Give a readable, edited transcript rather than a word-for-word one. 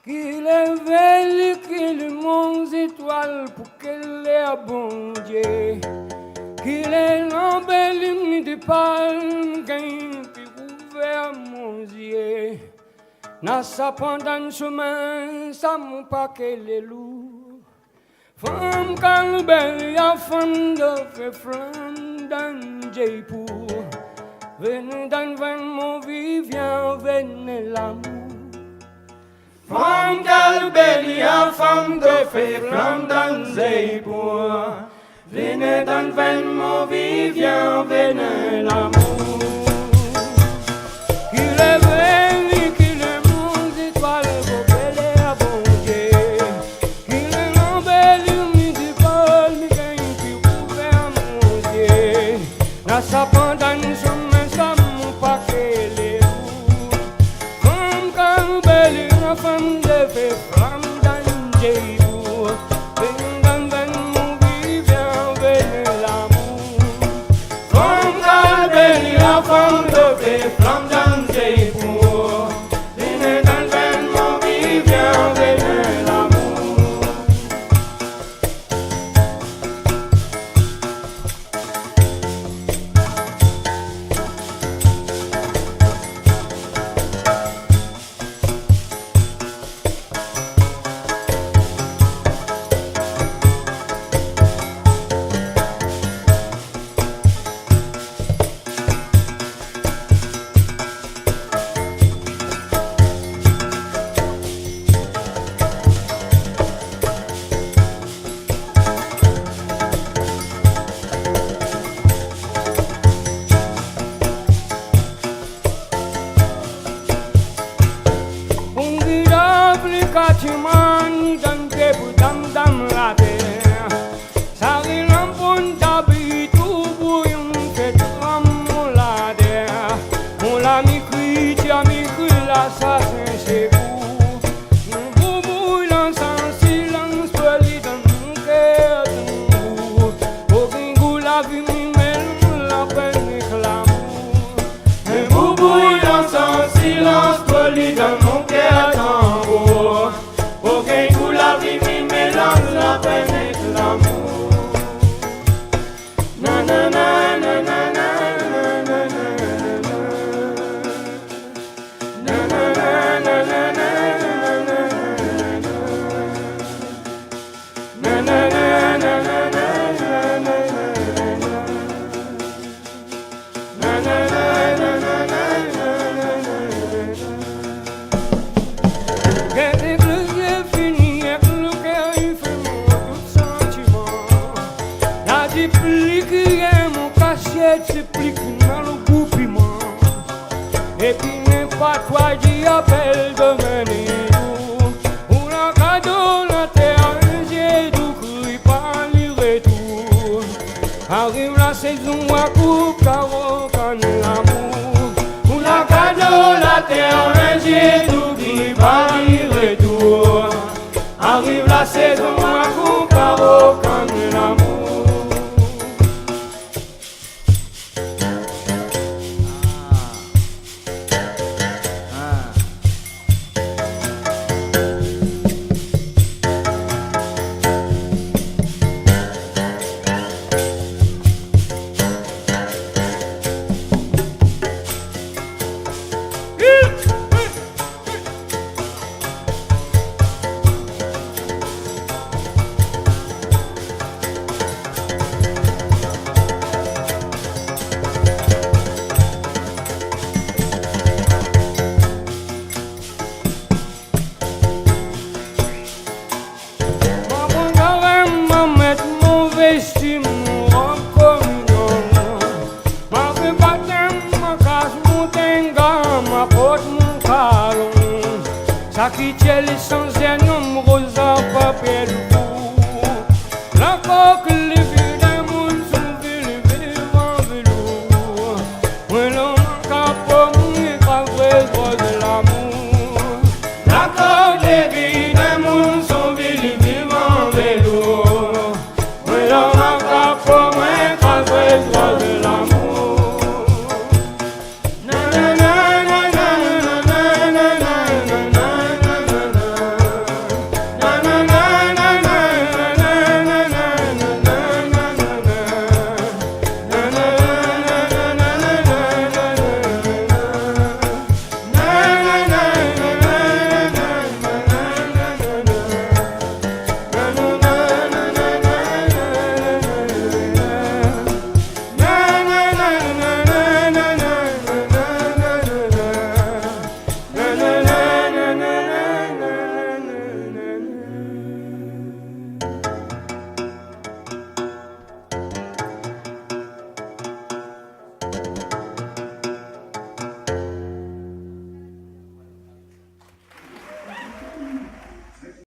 Qu'il est belle, qu'il est mon étoile pour qu'elle est bon Dieu. Qu'il est l'embellie de palme, gain puis ouvert mon yeux. N'a sa pendant chemin, ça mon paquet les loups. Femme calbelle, ya femme de fait flamme dans Jaipur. Venez dans mon vivant, venez l'amour. Femme calbelle, ya femme de fait flamme dans Jaipur. Venez dans mon vivant, venez l'amour. Qu'il est belle, qu'il est mon étoile, pour qu'elle est bon Dieu. Qu'il est l'embellie du bol, mi gagne qui ouvert mon Dieu. N'a sa pendant chemin, ça mon paquet les loups. Femme calbelle, la femme de fait flamme dans Jaipur. Venez dans mon vivant, venez l'amour. Femme calbelle, la femme de fait flamme dans Jaipur. Venez dans mon vivant, venez l'amour. Katiman dan tebu dam dam lade, sari lampun tabi tubu yung ketram mulade, mula mikri dia mikri la sa senseku, bubu lan san silence peli dan muketu, ogingu la vi mi mel la peine clamour, Bubu lan san silence poli dans mon cœur tambour. Aucun coup la vie mi mélange la peine et l'amour. Na na na na na na na na na. Na na na na na na na na. Na na na na na na na na. Na na na na na na na. S'explique dans le groupement. Et puis n'est pas toi qui appelle de mener ou la cadeau la terre j'ai tout cru par le retour. Arrive la saison à coupe caro quand l'amour Ou la cadeau la terre j'ai tout cru par le retour. Arrive la saison à coupe caro quand l'amour. Sa qui tient les sans un homme rosa papier.